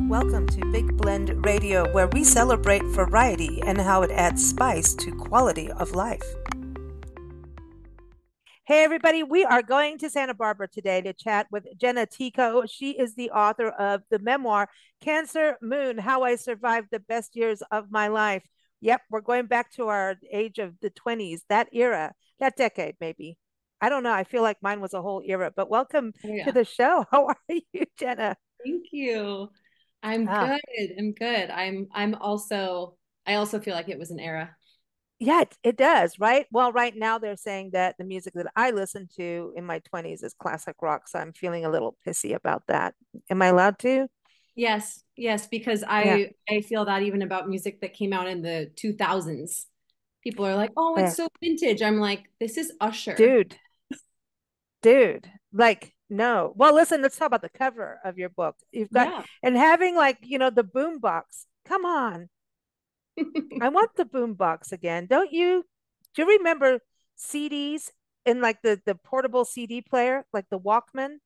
Welcome to Big Blend Radio, where we celebrate variety and how it adds spice to quality of life. Hey, everybody, we are going to Santa Barbara today to chat with Jenna Tico. She is the author of the memoir, Cancer Moon, How I Survived the Best Years of My Life. Yep, we're going back to our age of the 20s, that era, that decade, maybe. I don't know. I feel like mine was a whole era, but welcome Oh, to yeah. the show. How are you, Jenna? Thank you. I'm Ah, good. I'm good. I also feel like it was an era. yeah, it does, right? Well, right now they're saying that the music that I listen to in my 20s is classic rock, so I'm feeling a little pissy about that. Am I allowed to? Yes, yes, because Yeah. I feel that even about music that came out in the 2000s. People are like, "Oh, it's Yeah. so vintage." I'm like, "This is Usher." Dude, dude, like, no. Well, listen, let's talk about the cover of your book. You've got, Yeah. and having like, the boom box. Come on. I want the boom box again. Don't you? Do you remember CDs in like the portable CD player, like the Walkman?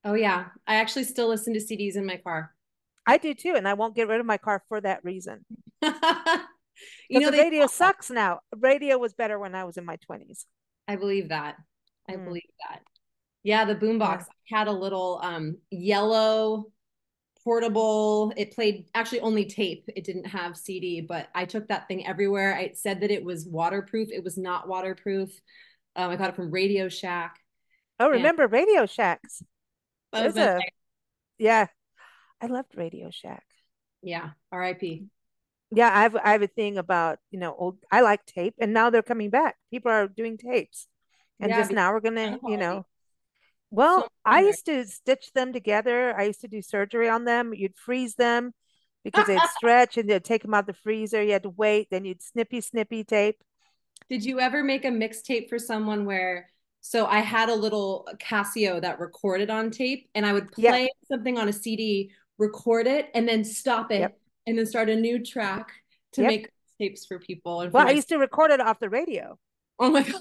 Oh yeah. I actually still listen to CDs in my car. I do too, and I won't get rid of my car for that reason. You Because know, the they radio sucks now. Radio was better when I was in my 20s. I believe that. I Mm, believe that. Yeah, the boombox yeah. had a little yellow portable. It played actually only tape. It didn't have CD, but I took that thing everywhere. I said that it was waterproof. It was not waterproof. I got it from Radio Shack, Oh, and remember Radio Shacks? that was There's my a, yeah, I loved Radio Shack. yeah. R.I.P. Yeah, I have a thing about, old, I like tape, and now they're coming back. People are doing tapes. And Yeah, just because now we're sound gonna, quality so well, much I better. used to stitch them together. I used to do surgery on them. You'd freeze them because they'd stretch and they'd take them out the freezer. You had to wait, then you'd snippy tape. Did you ever make a mixtape for someone where? So I had a little Casio that recorded on tape, and I would Yep, play something on a CD, record it, and then stop yep, it, and then start a new track to yep. make tapes for people and for Well, I my. used to record it off the radio. Oh my God.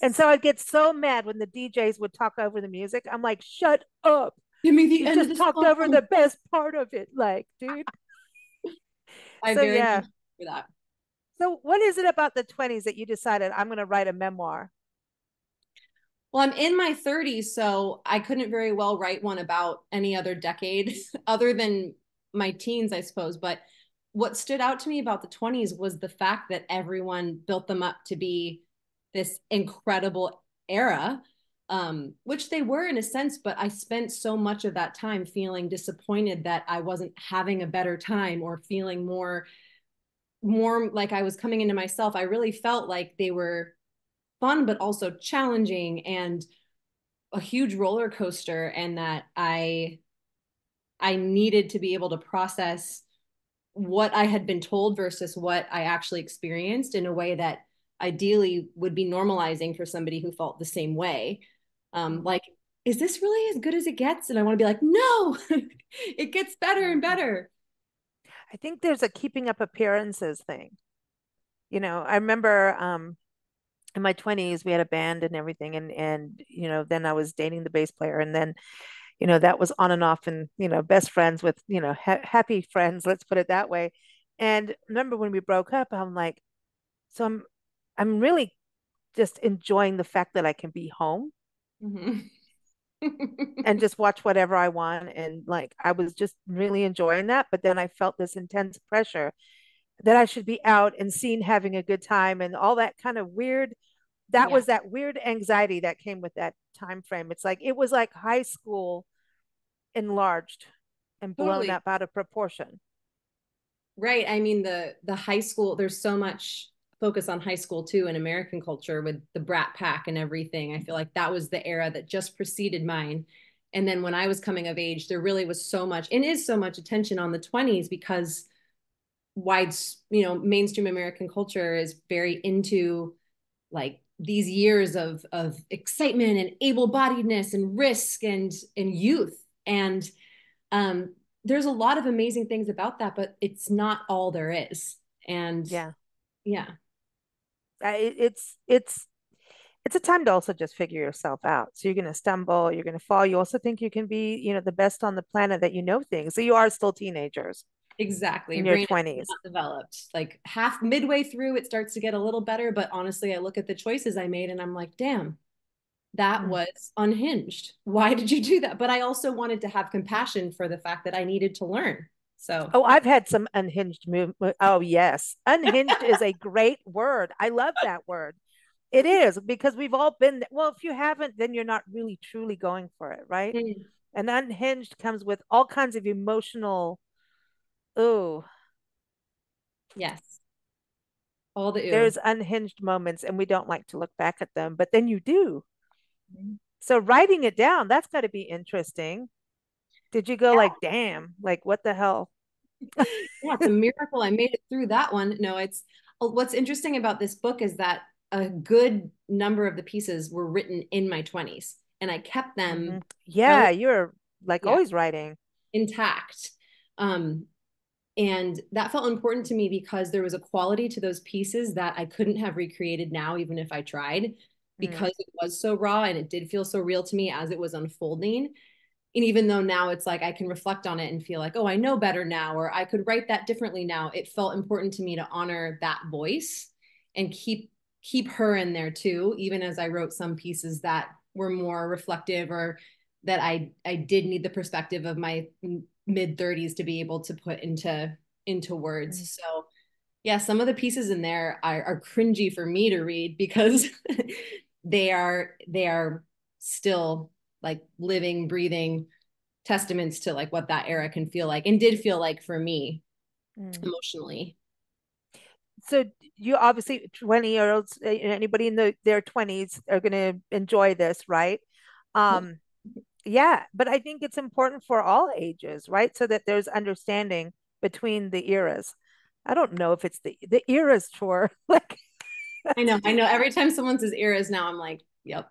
And Yes. so I'd get so mad when the DJs would talk over the music. I'm like, shut up. Give me the You end of just the talked over song. the best part of it. Like, dude. I So, very yeah. much for that. So, what is it about the 20s that you decided I'm going to write a memoir? Well, I'm in my 30s, so I couldn't very well write one about any other decade other than my teens, I suppose. But what stood out to me about the 20s was the fact that everyone built them up to be this incredible era, which they were in a sense. But I spent so much of that time feeling disappointed that I wasn't having a better time or feeling more like I was coming into myself. I really felt like they were fun, but also challenging and a huge roller coaster, and that I needed to be able to process what I had been told versus what I actually experienced in a way that ideally would be normalizing for somebody who felt the same way. Like, is this really as good as it gets? And I want to be like, no, it gets better and better. I think there's a keeping up appearances thing. I remember in my 20s we had a band and everything, and then I was dating the bass player, and then that was on and off, and best friends with happy friends, let's put it that way. And remember when we broke up, I'm like, so I'm really just enjoying the fact that I can be home Mhm. and just watch whatever I want. And like, I was just really enjoying that. But then I felt this intense pressure that I should be out and seen having a good time and all that kind of weird. That Yeah, was that weird anxiety that came with that time frame. It's like, it was like high school enlarged and blown totally. up out of proportion. Right. I mean, the high school, there's so much focus on high school too in American culture with the brat pack and everything. I feel like that was the era that just preceded mine. And then when I was coming of age, there really was so much and is so much attention on the 20s because wide, mainstream American culture is very into like these years of excitement and able-bodiedness and risk and youth. And um, there's a lot of amazing things about that, but it's not all there is. And Yeah. yeah, It's it's a time to also just figure yourself out. So you're going to stumble, you're going to fall. You also think you can be, the best on the planet, that you know things. So you are still teenagers Exactly. in your Brain is 20s. not developed. Like half midway through, it starts to get a little better. But honestly, I look at the choices I made and I'm like, damn, that Mm. was unhinged. Why did you do that? But I also wanted to have compassion for the fact that I needed to learn. So, Oh, yeah. I've had some unhinged move. Oh, yes. Unhinged is a great word. I love that word. It is because we've all been, well, if you haven't, then you're not really truly going for it, right? Mm, And unhinged comes with all kinds of emotional, oh, yes. All the ew. there's unhinged moments and we don't like to look back at them, but then you do. So writing it down, that's got to be interesting. Did you go like, damn, like what the hell? Yeah, it's a miracle I made it through that one. No, it's what's interesting about this book is that a good number of the pieces were written in my 20s and I kept Hmm. them Yeah, relatively, you're like yeah, always writing. intact. Um, and that felt important to me because there was a quality to those pieces that I couldn't have recreated now, even if I tried, Mm, because it was so raw and it did feel so real to me as it was unfolding. And even though now it's like I can reflect on it and feel like, oh, I know better now, or I could write that differently now, it felt important to me to honor that voice and keep her in there too, even as I wrote some pieces that were more reflective or that I did need the perspective of my mid 30s to be able to put into words. mm, So yeah, some of the pieces in there are cringy for me to read because they are still like living, breathing testaments to like what that era can feel like and did feel like for me mm. emotionally. So you obviously 20-year olds, anybody in their 20s are going to enjoy this, right? Hope. Um, yeah, but I think it's important for all ages, right? So that there's understanding between the eras. I don't know if it's the eras tour. Like, I know. Every time someone says eras now, I'm like, yep.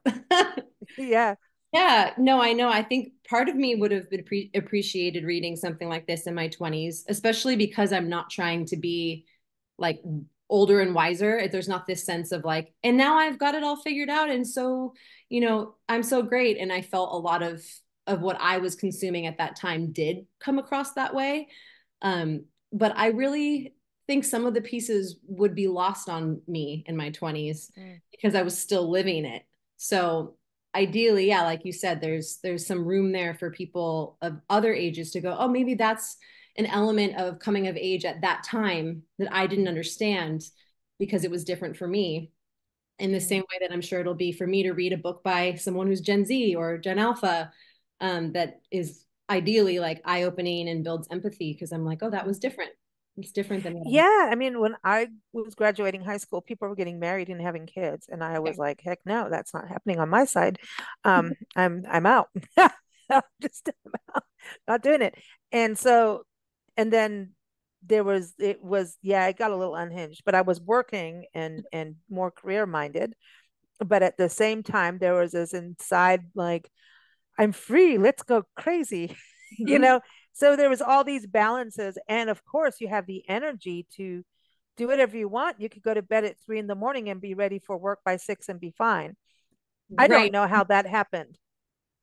yeah. Yeah, no, I know. I think part of me would have been appreciated reading something like this in my 20s, especially because I'm not trying to be like older and wiser. There's not this sense of like, and now I've got it all figured out. And so, I'm so great. And I felt a lot of what I was consuming at that time did come across that way. But I really think some of the pieces would be lost on me in my 20s Mm, because I was still living it. So ideally, yeah, like you said, there's some room there for people of other ages to go, oh, maybe that's an element of coming of age at that time that I didn't understand because it was different for me. In the same mm, way that I'm sure it'll be for me to read a book by someone who's Gen Z or Gen Alpha, that is ideally like eye-opening and builds empathy because I'm like, oh, that mm. was different. It's different than what I. Yeah, I mean, when I was graduating high school, people were getting married and having kids, and I Okay. was like, "Heck no, that's not happening on my side. I'm out. I'm just I'm out. Not doing it." And so, and then yeah, it got a little unhinged, but I was working and more career minded. But at the same time, there was this inside like, I'm free. Let's go crazy. you Mhm. know, so there was all these balances. And of course, you have the energy to do whatever you want. You could go to bed at 3 in the morning and be ready for work by 6 and be fine. I don't Right. know how that happened.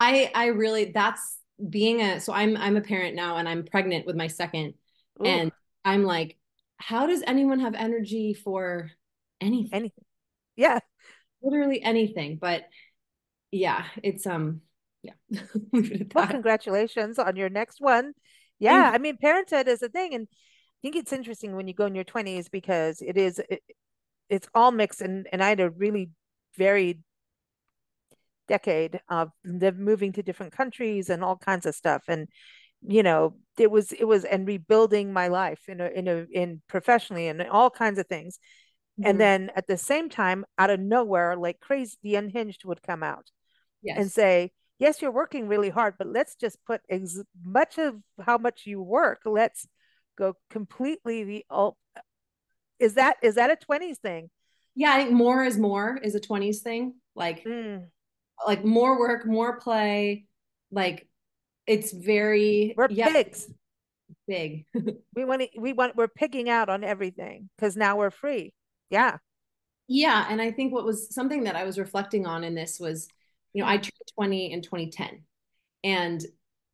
I really that's being a so I'm a parent now and I'm pregnant with my second Ooh, and I'm like, how does anyone have energy for anything? anything. Yeah. Literally anything. But yeah, it's yeah, leave it at Well, that. congratulations on your next one. Yeah. Thank I mean, parenthood is a thing. And I think it's interesting when you go in your 20s because it's all mixed. And I had a really varied decade of them moving to different countries and all kinds of stuff. And it was and rebuilding my life in professionally and all kinds of things. And you. then at the same time, out of nowhere, like crazy, the unhinged would come out and Yes. say, yes, you're working really hard, but let's just put as much of how much you work. Let's go completely is that a 20s thing? Yeah, I think more is more is a 20s thing. Mm, Like more work, more play. Like it's very, we're yeah, pigs. big. We're pigging out on everything because now we're free. Yeah. Yeah, and I think what was something that I was reflecting on in this was, I turned 20 in 2010, and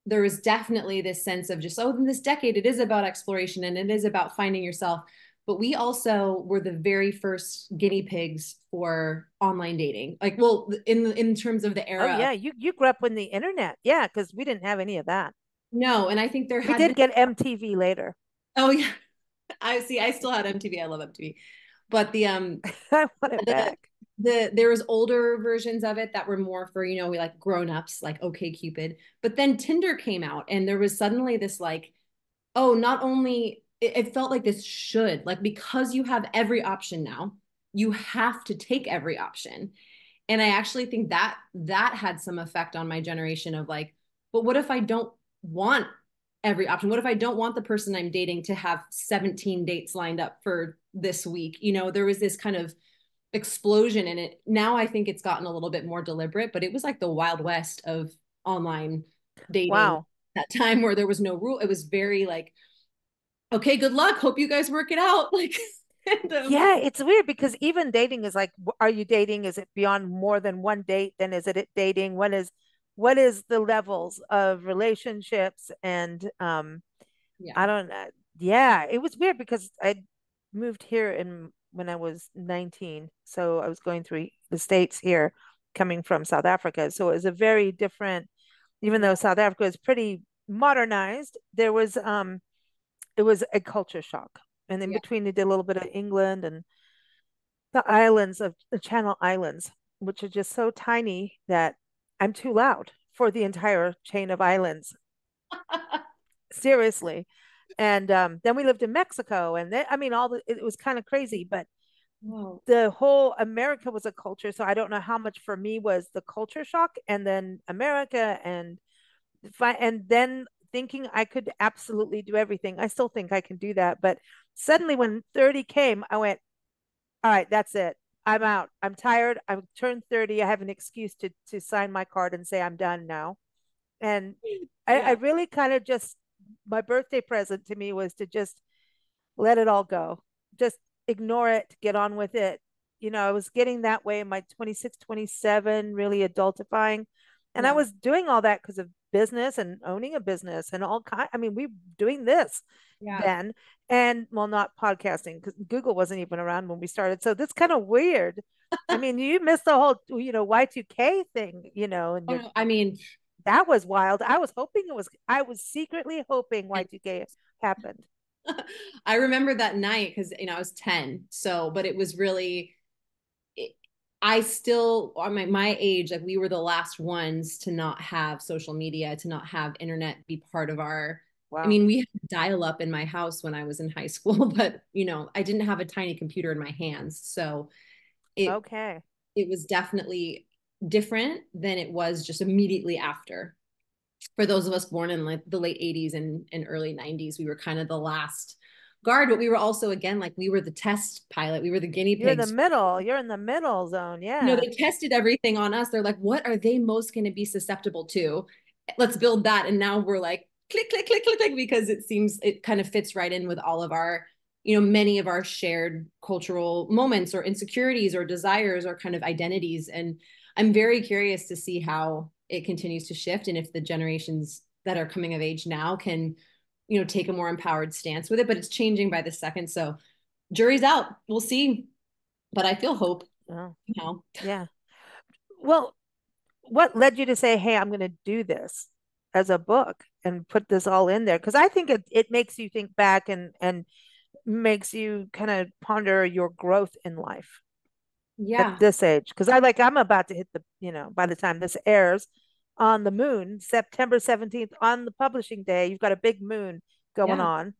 there was definitely this sense of just, oh, in this decade, it is about exploration and it is about finding yourself. But we also were the very first guinea pigs for online dating. Like, well, in terms of the Oh era of yeah, you grew up with the internet. Yeah, because we didn't have any of that. no, and I think there We had did been, get MTV later. oh yeah, I see, I still had MTV. I love MTV. But I want it the back. there was older versions of it that were more for, we like grown-ups, like okay Cupid. But then Tinder came out and there was suddenly this like, oh, not only it felt like this should, like, because you have every option now, you have to take every option. And I actually think that that had some effect on my generation of like, but what if I don't want every option? What if I don't want the person I'm dating to have 17 dates lined up for this week? There was this kind of explosion in it. Now I think it's gotten a little bit more deliberate, but it was like the wild west of online dating Wow. that time, where there was no rule. It was very like, okay, good luck. Hope you guys work it out. Like, and Yeah, it's weird because even dating is like, are you dating? Is it beyond more than one date? Then is it dating? What is the levels of relationships? And yeah, I don't know. Yeah, it was weird because I moved here in when I was 19. So I was going through the States here, coming from South Africa. So it was a very different, even yeah, though South Africa is pretty modernized, it was a culture shock. And in yeah. between, they did a little bit of England and the islands of the Channel Islands, which are just so tiny that I'm too loud for the entire chain of islands. Seriously. And then we lived in Mexico, and then, I mean, it was kind of crazy, but Whoa. the whole America was a culture. So I don't know how much for me was the culture shock, and then America, and then thinking I could absolutely do everything. I still think I can do that, but suddenly when 30 came, I went, all right, that's it. I'm out. I'm tired. I've turned 30. I have an excuse to sign my card and say I'm done now. And I Yeah, really kind of just my birthday present to me was to just let it all go. Just ignore it, get on with it. I was getting that way in my 26, 27, really adultifying. And I yeah, was doing all that because of business and owning a business and all kind. I mean, we were doing this yeah. then, and well, not podcasting because Google wasn't even around when we started. So that's kind of weird. I mean, you missed the whole, Y2K thing, and Oh, no, I mean, that was wild. I was secretly hoping Y2K happened. I remember that night because I was 10. So, but it was really, it, I still on my age, like we were the last ones to not have social media, to not have internet be part of our. I Wow. mean, we had dial up in my house when I was in high school, but I didn't have a tiny computer in my hands. So it Okay. it was definitely different than it was just immediately after. For those of us born in like the late 80s and early 90s, we were kind of the last guard, but we were also, again, like we were the test pilot, we were the guinea You're in the pigs. middle. You're in the middle zone. Yeah. They tested everything on us. They're like, what are they most going to be susceptible to? Let's build that. And now we're like, click, click, click, click, click, because it seems it kind of fits right in with all of our, many of our shared cultural moments or insecurities or desires or kind of identities. And I'm very curious to see how it continues to shift and if the generations that are coming of age now can, take a more empowered stance with it. But it's changing by the second. So jury's out. We'll see. But I feel hope, Oh, you know. yeah. Well, what led you to say, "Hey, I'm going to do this as a book and put this all in there?" Because I think it makes you think back and makes you kind of ponder your growth in life at Yeah. this age. Because I'm about to hit by the time this airs on the moon, September 17th, on the publishing day, you've got a big moon going Yeah. on.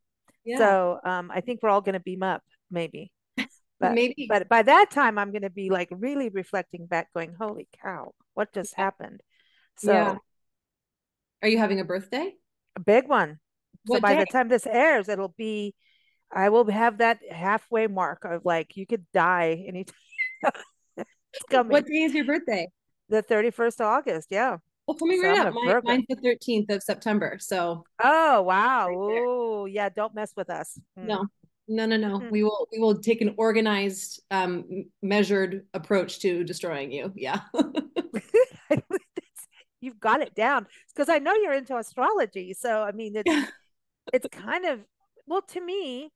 Yeah. So I think we're all going to beam up, maybe. But Maybe. but by that time, I'm going to be like really reflecting back, going, "Holy cow, what just Yeah. happened?" Yeah. So Are you having a birthday? a big one. So What by day? the time this airs, I will have that halfway mark of like you could die anytime. It's What coming. day is your birthday? The 31st of August. Yeah. Oh, coming So right I'm up. a Virgo. Mine's the 13th of September. So Oh, wow. right there. Oh, yeah. Don't mess with us. No. No, no, no. Mm-mm. We will take an organized, measured approach to destroying you. Yeah. You've got it down because I know you're into astrology. So I mean, it's kind of, well, to me,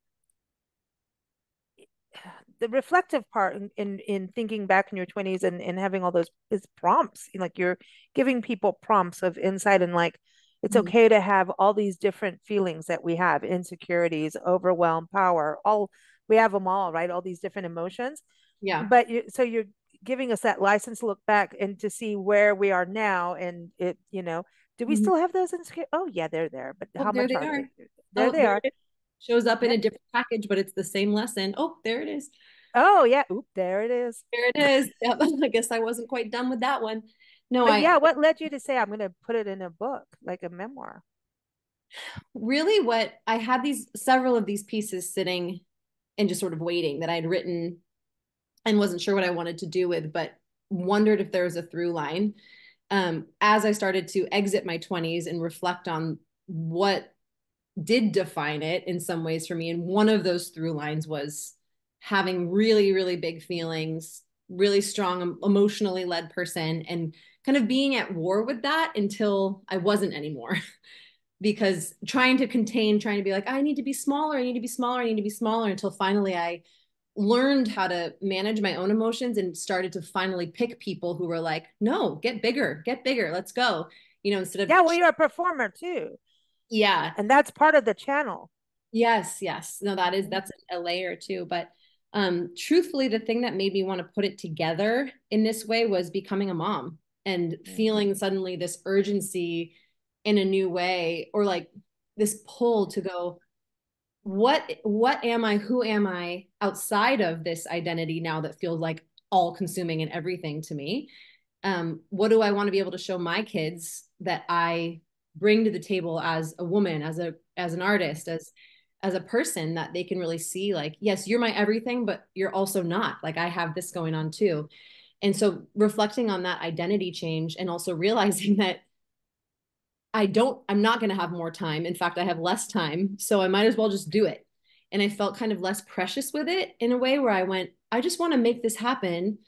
the reflective part in thinking back in your 20s and having all those is prompts. Like you're giving people prompts of insight and like it's Mhm. okay to have all these different feelings that we have, insecurities, overwhelm, power, all we have them all, right? All these different emotions. Yeah. But so you're giving us that license to look back and to see where we are now and it, do we Mhm. still have those insecurities? Oh yeah, they're there, but Oh, how there much they are are. they? There Oh, they there are. it is. Shows up in a Yep. different package, but it's the same lesson. Oh, there it is. Oh yeah. Oop, there it is. There it is. Yep. I guess I wasn't quite done with that one. No, But I yeah, what led you to say I'm going to put it in a book, like a memoir? really what I had these several of these pieces sitting and just sort of waiting that I'd written and wasn't sure what I wanted to do with, but wondered if there was a through line. As I started to exit my 20s and reflect on what did define it in some ways for me. And one of those through lines was having really, really big feelings, really strong, emotionally led person, and kind of being at war with that until I wasn't anymore. Because trying to contain, trying to be like, I need to be smaller, I need to be smaller, I need to be smaller, until finally I learned how to manage my own emotions and started to finally pick people who were like, no, get bigger, let's go. Instead of, Yeah, well, you're a performer too, yeah, and that's part of the channel. yes, yes. No, Mhm. that's a layer too. But truthfully, the thing that made me want to put it together in this way was becoming a mom and Mm. feeling suddenly this urgency in a new way, or like this pull to go, what am I? Who am I outside of this identity now that feels like all consuming and everything to me? What do I want to be able to show my kids that I bring to the table as a woman, as an artist, as a person, that they can really see, like, yes, you're my everything, but you're also not. Like, I have this going on too. And so reflecting on that identity change and also realizing that I'm not going to have more time. In fact, I have less time. So I might as well just do it. And I felt kind of less precious with it in a way where I went, I just want to make this happen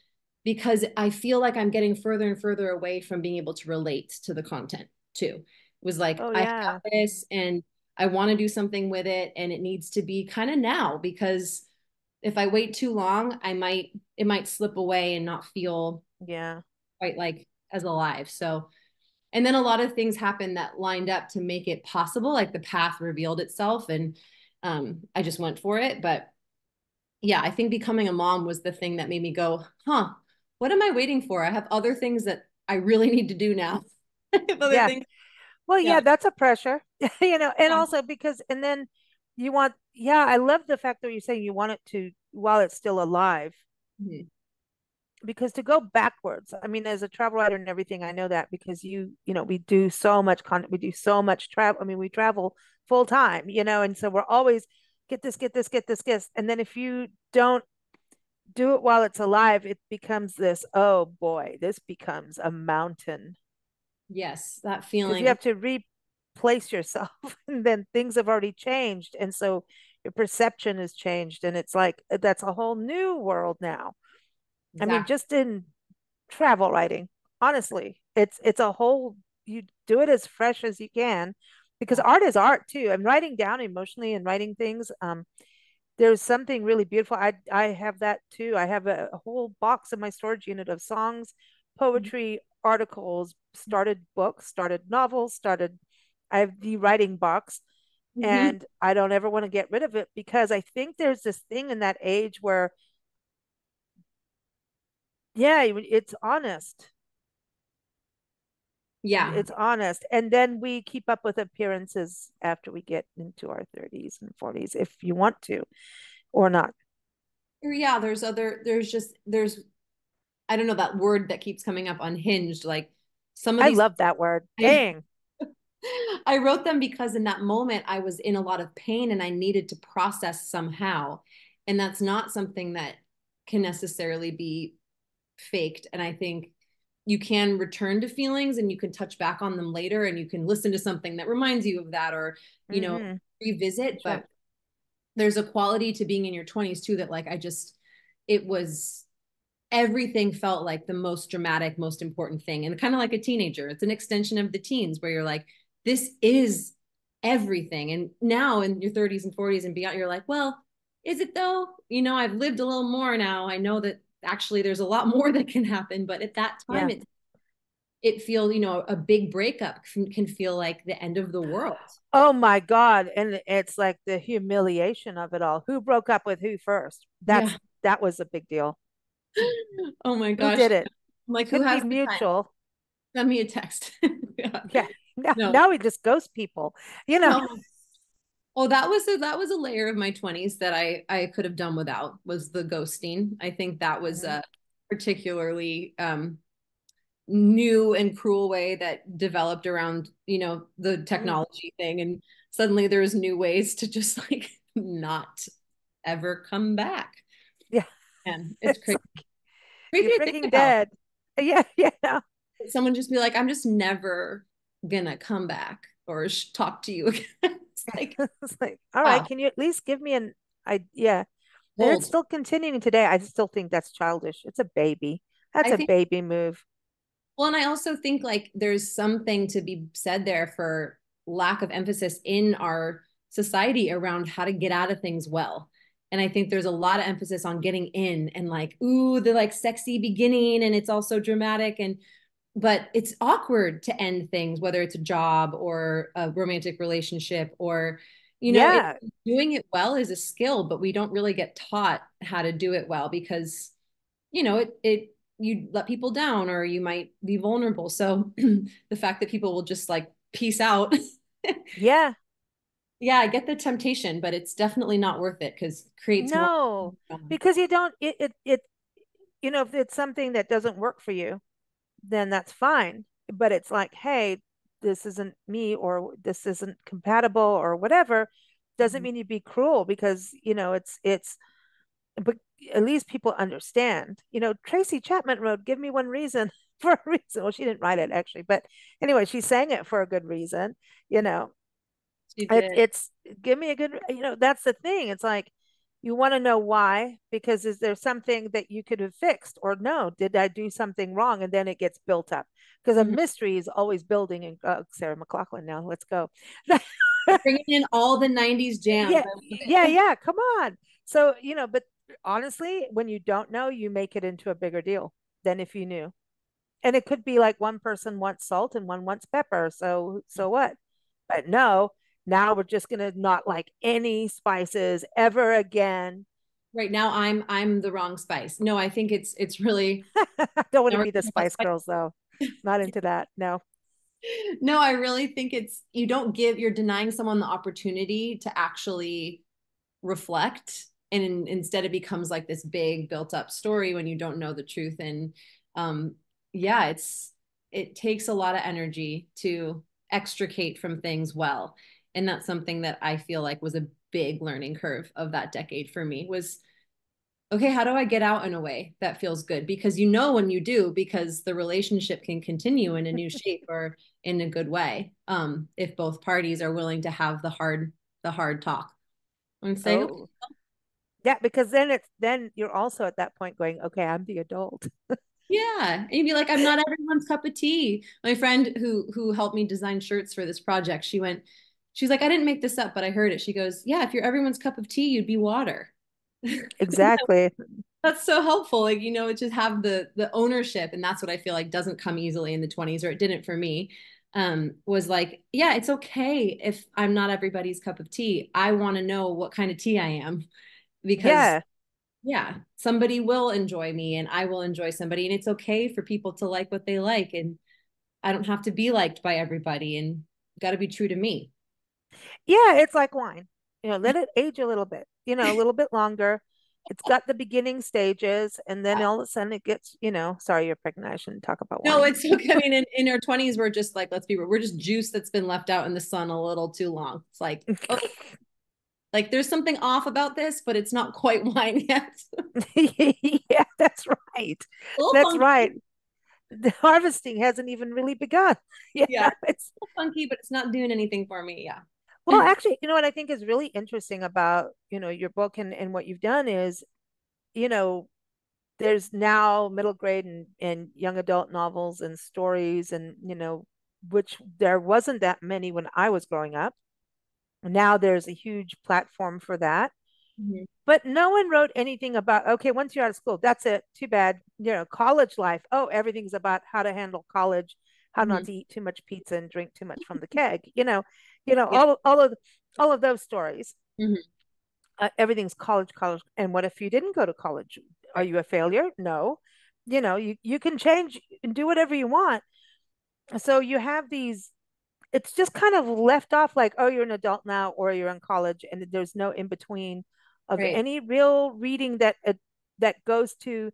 because I feel like I'm getting further and further away from being able to relate to the content too. It was like, Oh I yeah, have this and I want to do something with it. And it needs to be kind of now, because if I wait too long, it might slip away and not feel yeah. quite like as alive. So, and then a lot of things happened that lined up to make it possible, like the path revealed itself, and I just went for it. But yeah, I think becoming a mom was the thing that made me go, huh, what am I waiting for? I have other things that I really need to do now. I have other Yeah. things. Well, Yeah. yeah, that's a pressure, and Yeah. also because, and then you want, yeah, I love the fact that you're saying you want it to while it's still alive, Mhm. because to go backwards, I mean, as a travel writer and everything, I know that because we do so much content, we do so much travel. I mean, we travel full time, and so we're always get this, get this, get this, get this. And then if you don't do it while it's alive, it becomes this, oh boy, this becomes a mountain Yes, that because you feeling. have to replace yourself and then things have already changed. And so your perception has changed. And it's like, that's a whole new world now. I mean, Exactly. just in travel writing, honestly, it's a whole, you do it as fresh as you can because Yeah. art is art too. And writing down emotionally and writing things, there's something really beautiful. I have that too. I have a whole box in my storage unit of songs, poetry, articles, started books, started novels, started. I have the writing box, Mm-hmm. and I don't ever want to get rid of it because I think there's this thing in that age where, yeah, it's honest. Yeah. It's honest, and then we keep up with appearances after we get into our 30s and 40s, if you want to or not. Yeah. There's I don't know that word that keeps coming up, unhinged. Like some of I these, love that word. I, Dang. I wrote them because in that moment I was in a lot of pain and I needed to process somehow. And that's not something that can necessarily be faked. And I think you can return to feelings and you can touch back on them later and you can listen to something that reminds you of that, or, Mm-hmm. revisit. Sure. But there's a quality to being in your 20s too that like I just it was everything felt like the most dramatic, most important thing. And kind of like a teenager, it's an extension of the teens where you're like, this is everything. And now in your 30s and 40s and beyond, you're like, well, is it though? You know, I've lived a little more now. I know that actually there's a lot more that can happen. But at that time, Yeah. it feels, you know, a big breakup can feel like the end of the world. Oh my God. And it's like the humiliation of it all. Who broke up with who first? Yeah. That was a big deal. Oh my Who gosh. did it? I'm like, who Couldn't be has the time? mutual. Send me a text. Yeah. Yeah. No. Now we just ghost people, you know. Oh, oh, that was a layer of my 20s that I could have done without was the ghosting. I think that was Mhm. a particularly new and cruel way that developed around, you know, the Mm. technology thing. And suddenly there's new ways to just like not ever come back. Yeah. And it's It's crazy, like crazy you're to think freaking about. dead. Yeah. Yeah. Someone just be like, I'm just never gonna come back or talk to you again. It's like, It's like, all right, wow, can you at least give me an idea? And it's bold. still continuing today. I still think that's childish. It's a baby. That's I a think, baby move. well, and I also think like there's something to be said there for lack of emphasis in our society around how to get out of things well. And I think there's a lot of emphasis on getting in and like, ooh, the like sexy beginning and it's also dramatic. And but it's awkward to end things, whether it's a job or a romantic relationship or, you know, Yeah. doing it well is a skill, but we don't really get taught how to do it well because, you know, you let people down or you might be vulnerable. So the fact that people will just like peace out. Yeah. Yeah, I get the temptation, but it's definitely not worth it because it creates more. No, because you don't, you know, if it's something that doesn't work for you, then that's fine. But it's like, hey, this isn't me or this isn't compatible or whatever. Doesn't mean you'd be cruel because, you know, but at least people understand. You know, Tracy Chapman wrote, Give Me One Reason for a reason. Well, she didn't write it actually, but anyway, she sang it for a good reason. You know, She did. it's give me a good, you know, that's the thing. It's like, you want to know why, because is there something that you could have fixed, or no, did I do something wrong? And then it gets built up because a Mhm. mystery is always building. And Sarah McLachlan, now let's go. Bringing in all the 90s jams. Yeah, yeah, yeah. Come on. So, you know, but honestly, when you don't know, you make it into a bigger deal than if you knew. And it could be like one person wants salt and one wants pepper. So what? But no, now we're just gonna not like any spices ever again. Right now I'm the wrong spice. No, I think it's really I don't want to never be the Spice Girls though. Not into that. No. no, I really think it's you don't give you're denying someone the opportunity to actually reflect and instead it becomes like this big built up story when you don't know the truth and um yeah, it takes a lot of energy to extricate from things well. And that's something that I feel like was a big learning curve of that decade for me was okay, how do I get out in a way that feels good? Because you know when you do, because the relationship can continue in a new shape or in a good way, if both parties are willing to have the hard talk and saying, okay, Oh, yeah, because then you're also at that point going, okay, I'm the adult. yeah, and you'd be like, I'm not everyone's cup of tea. My friend who helped me design shirts for this project, she's like, I didn't make this up, but I heard it. She goes, yeah, if you're everyone's cup of tea, you'd be water. Exactly. That's so helpful. Like, you know, it just have the ownership. And that's what I feel like doesn't come easily in the 20s, or it didn't for me. Was like, yeah, it's okay if I'm not everybody's cup of tea. I want to know what kind of tea I am because Yeah. yeah, somebody will enjoy me and I will enjoy somebody. And it's okay for people to like what they like. And I don't have to be liked by everybody and got to be true to me. Yeah, it's like wine. You know, let it age a little bit, you know, a little bit longer. It's got the beginning stages, and then all of a sudden it gets, you know, sorry, you're pregnant. I shouldn't talk about No, wine. it's okay. I mean, in our 20s, we're just like, let's be real, we're just juice that's been left out in the sun a little too long. It's like, oh, like there's something off about this, but it's not quite wine yet. Yeah, that's right. A little That's right. funky. The harvesting hasn't even really begun. You Yeah. know, A little funky, but it's not doing anything for me. Yeah. Well, actually, you know what I think is really interesting about, your book and what you've done is, you know, there's now middle grade and young adult novels and stories and, which there wasn't that many when I was growing up. Now there's a huge platform for that. Mhm. But no one wrote anything about, okay, once you're out of school, that's it. Too bad. College life. Oh, everything's about how to handle college, how not Mhm. to eat too much pizza and drink too much from the keg. Yeah. All of those stories. Mhm. Everything's college, college. And what if you didn't go to college? Are Right. you a failure? No. You can change and do whatever you want. So you have these, it's just kind of left off like, oh, you're an adult now or you're in college, and there's no in between of Right. any real reading that goes to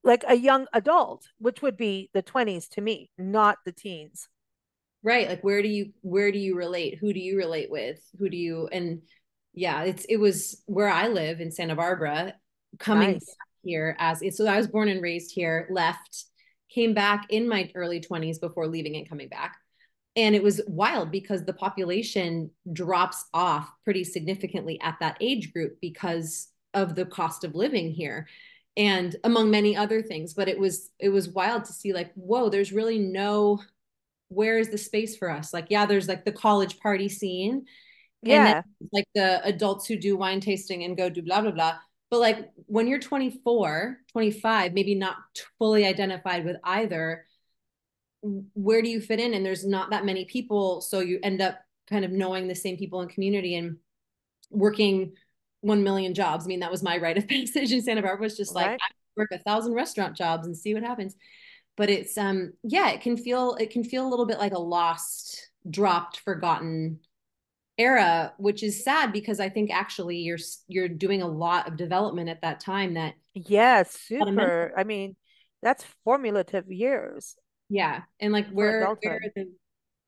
like a young adult, which would be the 20s to me, not the teens. Right. Like where do you relate? Who do you relate with? Who do you and yeah, it was where I live in Santa Barbara, coming Nice. back here so I was born and raised here, left, came back in my early 20s before leaving and coming back. And it was wild because the population drops off pretty significantly at that age group because of the cost of living here and among many other things. But it was wild to see like, whoa, there's really no where is the space for us? Like, yeah, there's like the college party scene, and then Yeah. like the adults who do wine tasting and go do blah, blah, blah. But like when you're 24, 25, maybe not fully identified with either, where do you fit in? And there's not that many people. So you end up kind of knowing the same people in community and working 1 million jobs. I mean, that was my rite of passage in Santa Barbara. Was just like, Right. I work 1,000 restaurant jobs and see what happens. But it's yeah, it can feel a little bit like a lost, dropped, forgotten era, which is sad because I think actually you're doing a lot of development at that time that Yeah, a lot of mental, super. I mean, that's formulative years yeah. And like for where adulthood. are the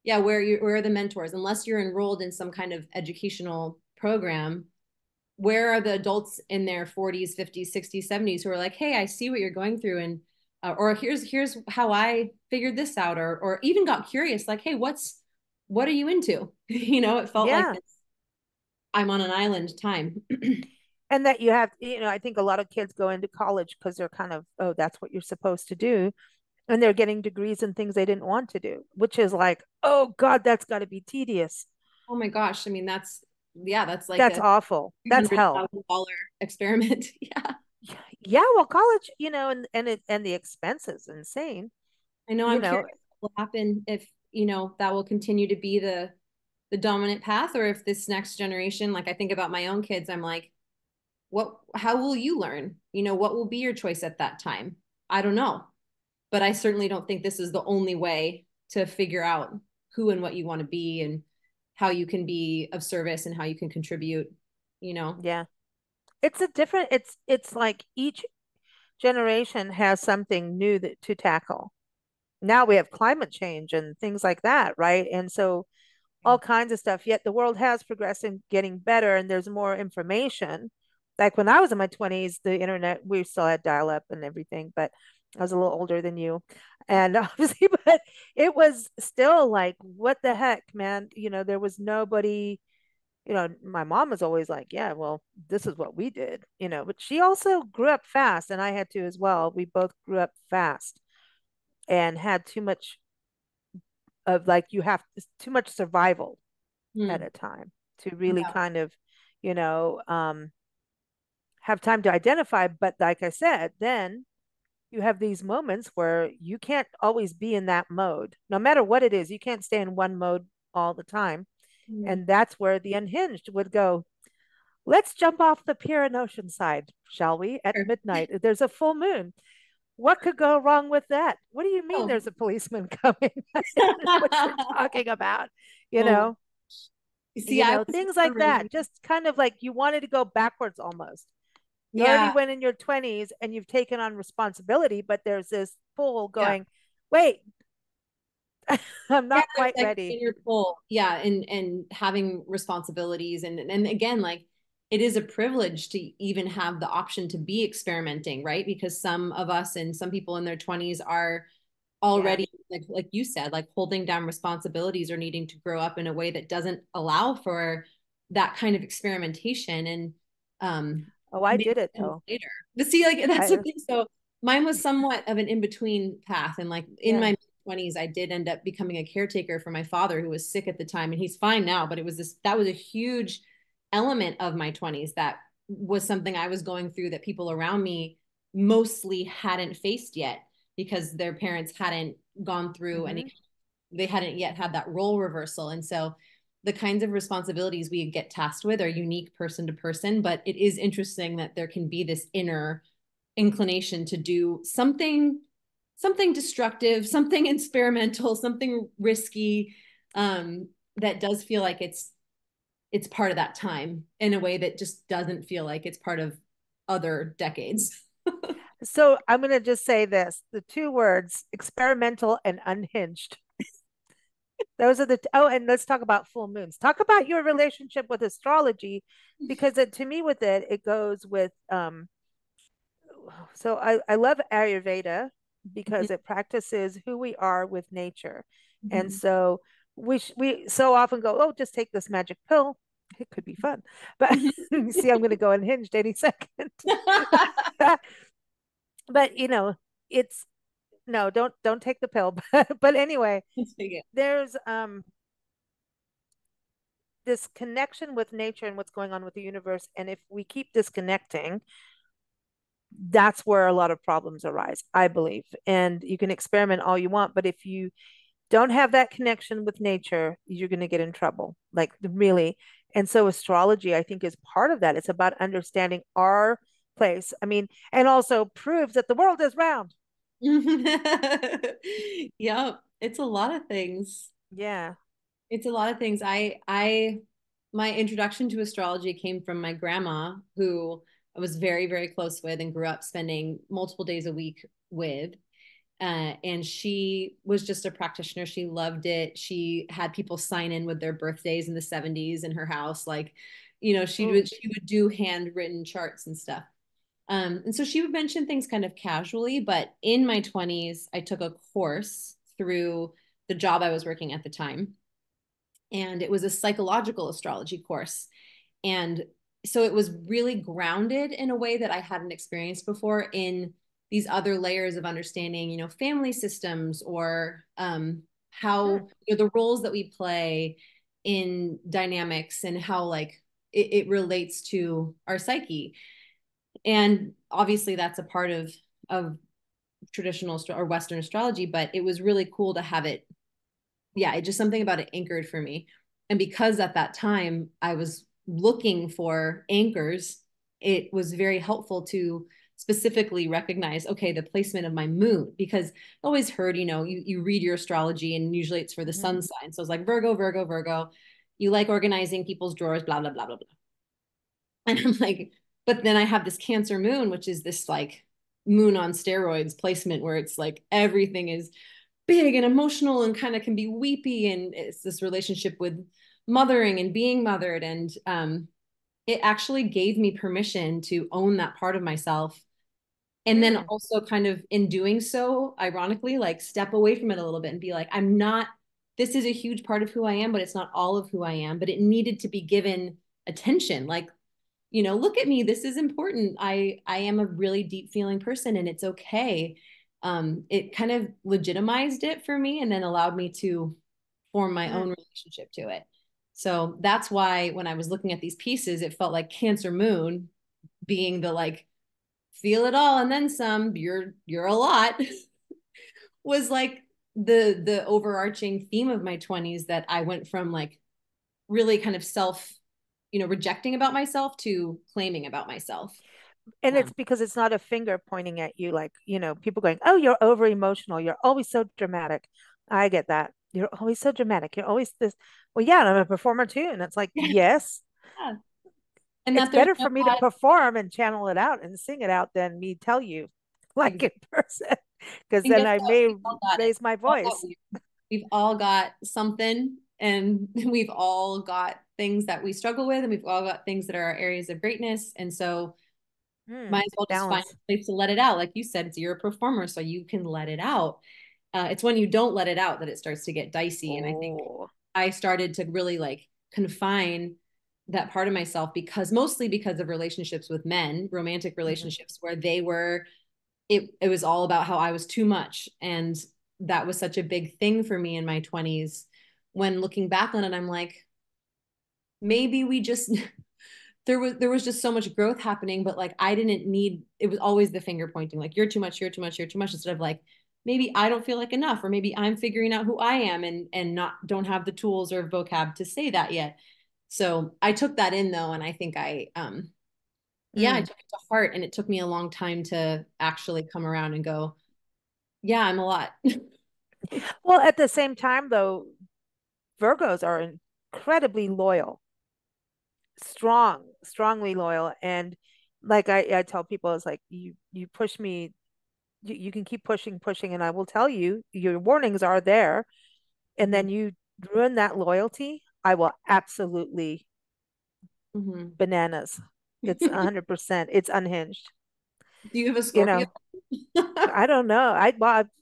yeah, where are the mentors? Unless you're enrolled in some kind of educational program, where are the adults in their 40s, 50s, 60s, 70s who are like, hey, I see what you're going through, and or here's how I figured this out, or even got curious, like, hey, what are you into? It felt like Yeah. this, I'm on an island time. And that you have, I think a lot of kids go into college because they're kind of, oh, that's what you're supposed to do. And they're getting degrees in things they didn't want to do, which is like, oh God, that's got to be tedious. Oh my gosh, I mean that's like That's a awful. three That's hundred hell. thousand dollar experiment. Yeah, Yeah, well, college, and the expenses insane. I know. You I'm know, curious what will happen if that will continue to be the dominant path, or if this next generation, like I think about my own kids, I'm like, how will you learn? What will be your choice at that time? I don't know. But I certainly don't think this is the only way to figure out who and what you want to be, and how you can be of service and how you can contribute, you know. yeah. It's like each generation has something new to tackle. Now we have climate change and things like that, right? And so all kinds of stuff. Yet the world has progressed and getting better, and there's more information. Like when I was in my 20s, the internet, we still had dial up and everything, but I was a little older than you. And obviously, but it was still like, what the heck, man? There was nobody, my mom was always like, yeah, well, this is what we did, but she also grew up fast, and I had to as well. We both grew up fast and had too much of like, you have too much survival at Hmm. a time to really Yeah. kind of, you know, have time to identify. But like I said, then you have these moments where you can't always be in that mode, no matter what it is. You can't stay in one mode all the time. Hmm. And that's where the unhinged would go. Let's jump off the pier in Oceanside, shall we? At Sure. midnight, there's a full moon. What could go wrong with that? What do you mean Oh. there's a policeman coming? I don't know what you're talking about. You Oh my. know, See, I was things never like that. really. Just kind of like you wanted to go backwards almost. You already Yeah. went in your 20s and you've taken on responsibility, but there's this pull Yeah. going, wait, I'm Yeah, not there's quite like ready. in your pull, yeah, and having responsibilities, and again, like it is a privilege to even have the option to be experimenting, right? Because some of us and some people in their 20s are Yeah. already like you said, like holding down responsibilities or needing to grow up in a way that doesn't allow for that kind of experimentation and Oh, I maybe did it though. later. But see, like that's the I thing. So mine was somewhat of an in-between path. And like in yeah. my 20s, I did end up becoming a caretaker for my father who was sick at the time. And he's fine now, but it was this that was a huge element of my 20s that was something I was going through that people around me mostly hadn't faced yet because their parents hadn't gone through any, Hmm. they hadn't yet had that role reversal. And so the kinds of responsibilities we get tasked with are unique person to person, but it is interesting that there can be this inner inclination to do something destructive, something experimental, something risky, that does feel like it's part of that time in a way that just doesn't feel like it's part of other decades. So I'm going to just say this, the two words experimental and unhinged. Those are oh, and let's talk about full moons. Talk about your relationship with astrology, because to me, with it, it goes with, so I love Ayurveda because it practices who we are with nature. And so we so often go, oh, just take this magic pill. It could be fun. But you see, I'm going to go unhinged any second. But it's no, don't take the pill. But anyway, there's this connection with nature and what's going on with the universe. And if we keep disconnecting, that's where a lot of problems arise, I believe. And you can experiment all you want, but if you don't have that connection with nature, you're going to get in trouble, like really. And so astrology, I think, is part of that. It's about understanding our place. I mean, and also proves that the world is round. Yeah, it's a lot of things. Yeah. It's a lot of things. My introduction to astrology came from my grandma, who I was very, very close with and grew up spending multiple days a week with. And she was just a practitioner. She loved it. She had people sign in with their birthdays in the 70s in her house. Like, Ooh. she would do handwritten charts and stuff. And so she would mention things kind of casually, but in my 20s, I took a course through the job I was working at the time. And it was a psychological astrology course. And so it was really grounded in a way that I hadn't experienced before in these other layers of understanding, family systems or Hmm. how the roles that we play in dynamics and how like it relates to our psyche. And obviously that's a part of traditional or Western astrology, but it was really cool to have it. Yeah, it just something about it anchored for me. And because at that time I was looking for anchors, it was very helpful to specifically recognize, okay, the placement of my moon, because I always heard, you read your astrology and usually it's for the Hmm. sun sign. So it's like Virgo, Virgo, Virgo. You like organizing people's drawers, blah, blah, blah, blah, blah. And I'm like, but then I have this Cancer moon, which is this like moon on steroids placement where it's like everything is big and emotional and kind of can be weepy. And it's this relationship with mothering and being mothered. And it actually gave me permission to own that part of myself. And then Hmm. also, kind of in doing so, ironically, like step away from it a little bit and be like, I'm not, this is a huge part of who I am, but it's not all of who I am, but it needed to be given attention. Like, look at me, this is important. I am a really deep feeling person and it's okay. It kind of legitimized it for me and then allowed me to form my Hmm. own relationship to it. So that's why when I was looking at these pieces, it felt like Cancer moon being the like feel it all and then some, you're a lot, was like the overarching theme of my 20s, that I went from like really kind of self, rejecting about myself to claiming about myself. And it's um, because it's not a finger pointing at you, like, people going, oh, you're over emotional. You're always so dramatic. I get that. You're always so dramatic. You're always this. Well, yeah, I'm a performer too. And it's like, yes, yeah. And it's that there's better no for me to bad, perform and channel it out and sing it out than me tell you like in exactly. person, because And then guess I what, may we've all got it, raise my all got voice. weird. We've all got something, and we've all got things that we struggle with, and we've all got things that are our areas of greatness. And so Hmm. might as well just find Balance. a place to let it out. Like you said, you're a performer, so you can let it out. It's when you don't let it out that it starts to get dicey. And I think Oh. I started to really like confine that part of myself because mostly because of relationships with men, romantic Mhm. relationships where they were it was all about how I was too much. And that was such a big thing for me in my 20s. When looking back on it, I'm like, maybe we just there was just so much growth happening, but like I didn't need it was always the finger pointing, like you're too much, you're too much, you're too much, instead of like maybe I don't feel like enough, or maybe I'm figuring out who I am and not don't have the tools or vocab to say that yet. So I took that in though, and I think yeah, I Mm. took it to heart, and it took me a long time to actually come around and go, yeah, I'm a lot. Well, at the same time, though, Virgos are incredibly loyal, strongly loyal. And like I tell people, it's like you push me, you can keep pushing, and I will tell you, your warnings are there. And Mm-hmm. then you ruin that loyalty, I will absolutely Mm-hmm. bananas. It's 100%. It's unhinged. Do you have a You Scorpio? know, I don't know. I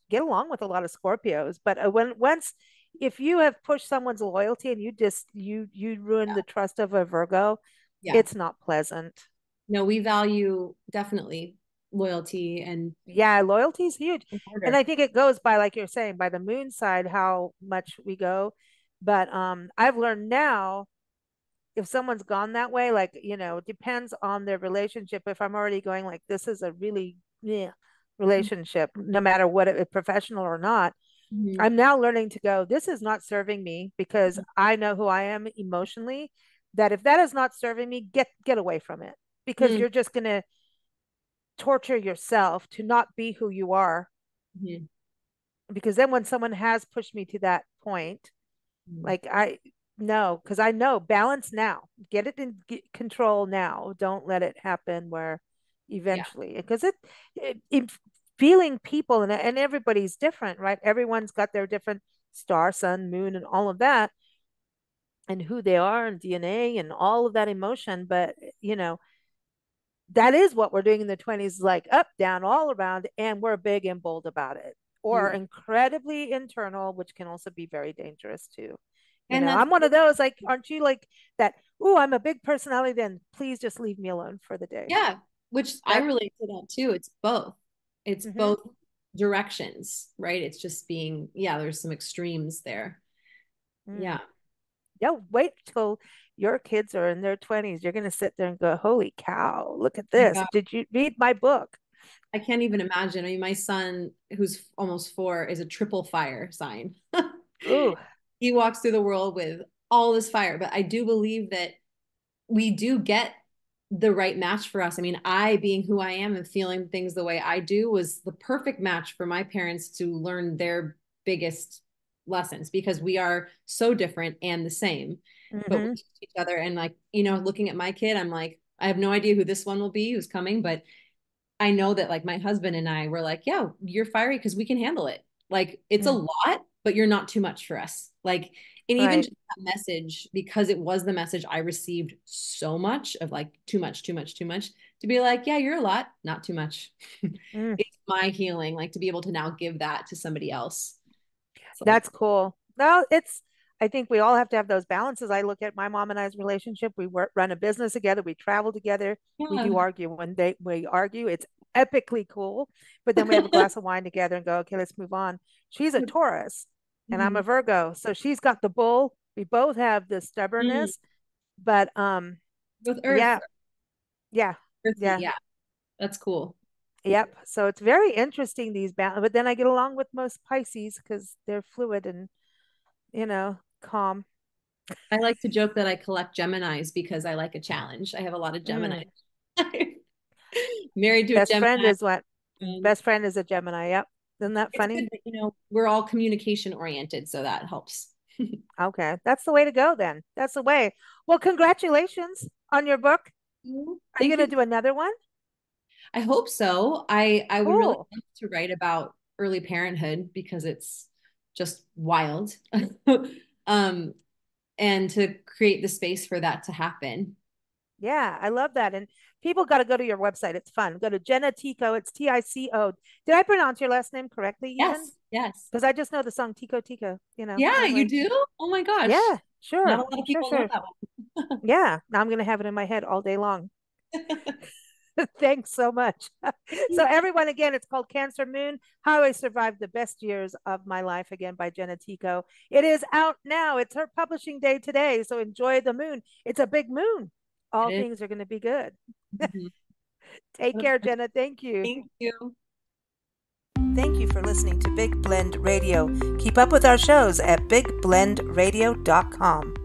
get along with a lot of Scorpios, but when once if you have pushed someone's loyalty and you ruin the trust of a Virgo, Yeah. it's not pleasant. No, we value definitely loyalty Yeah, loyalty is huge. and And order. I think it goes by, like you're saying, by the moon side, how much we go. But I've learned now if someone's gone that way, like, it depends on their relationship. If I'm already going like this is a really yeah relationship, no matter what it professional or not, Mm-hmm. I'm now learning to go, this is not serving me because I know who I am emotionally. That if that is not serving me, get away from it because Mm-hmm. you're just gonna torture yourself to not be who you are. Because then when someone has pushed me to that point, Mm-hmm. like I no, because I know balance now. Get it in control now. Don't let it happen where Yeah. eventually, because it feeling people and everybody's different, right? Everyone's got their different star, sun, moon, and all of that, and who they are, and DNA, and all of that emotion. But you know, that is what we're doing in the 20s, like up, down, all around, and we're big and bold about it, or You incredibly internal, which can also be very dangerous too. and that's I'm one of those, like, aren't you like that? Oh, I'm a big personality, then please just leave me alone for the day. yeah, which I That relate to that too. It's both. It's mm-hmm, both directions, right? It's just being, yeah, there's some extremes there. mm. Yeah. Yeah, wait till your kids are in their 20s. You're gonna sit there and go, holy cow, look at Oh my this. God. Did you read my book? I can't even imagine. I mean, my son, who's almost 4, is a triple fire sign. Ooh. He walks through the world with all this fire, but I do believe that we do get the right match for us. I mean, I being who I am and feeling things the way I do was the perfect match for my parents to learn their biggest lessons because we are so different and the same, but we Mm-hmm. teach each other. And like, looking at my kid, I'm like, I have no idea who this one will be who's coming, but I know that like my husband and I were like, yeah, you're fiery because we can handle it. Like it's a Mm. lot, but you're not too much for us. Like, and even Right. just that message, because it was the message I received so much of like too much, too much, too much, to be like, yeah, you're a lot, not too much. Mm. It's my healing, like to be able to now give that to somebody else. It's like, That's cool. No, I think we all have to have those balances. I look at my mom and I's relationship. We run a business together. We travel together. We yeah. do argue. When we argue, it's epically cool. But then we have a glass of wine together and go, okay, let's move on. She's a Taurus and I'm Mhm. a Virgo. So she's got the bull. We both have the Mhm. stubbornness. But With Earth, yeah, yeah, earthy, yeah, yeah, that's cool. yep. So it's very interesting, these balance. But then I get along with most Pisces because they're fluid and, calm. I like to joke that I collect Geminis because I like a challenge. I have a lot of Gemini. Mm. Married to a Best friend Gemini. is what? And Best friend is a Gemini. Yep. Isn't that it's funny? good that, we're all communication oriented, so that helps. Okay. That's the way to go then. That's the way. Well, congratulations on your book. Are you Thank going you. to do another one? I hope so. I would really Cool. love to write about early parenthood because it's just wild. um, and to create the space for that to happen. Yeah, I love that. And people got to go to your website. It's fun. Go to Jenna Tico. It's Tico. Did I pronounce your last name correctly even? Yes, yes. Because I just know the song Tico Tico, Yeah, kind of you like, do? Oh my gosh. yeah, Not a sure, lot of sure, people know sure. that one. Yeah. Now I'm going to have it in my head all day long. Thanks so much. So, everyone, again, it's called Cancer Moon: How I Survived the Best Years of My Life, again, by Jenna Tico. It is out now. It's her publishing day today. So, enjoy the moon. It's a big moon. All It things are going to be good. is. Take care, Jenna. Thank you. Thank you. Thank you for listening to Big Blend Radio. Keep up with our shows at bigblendradio.com.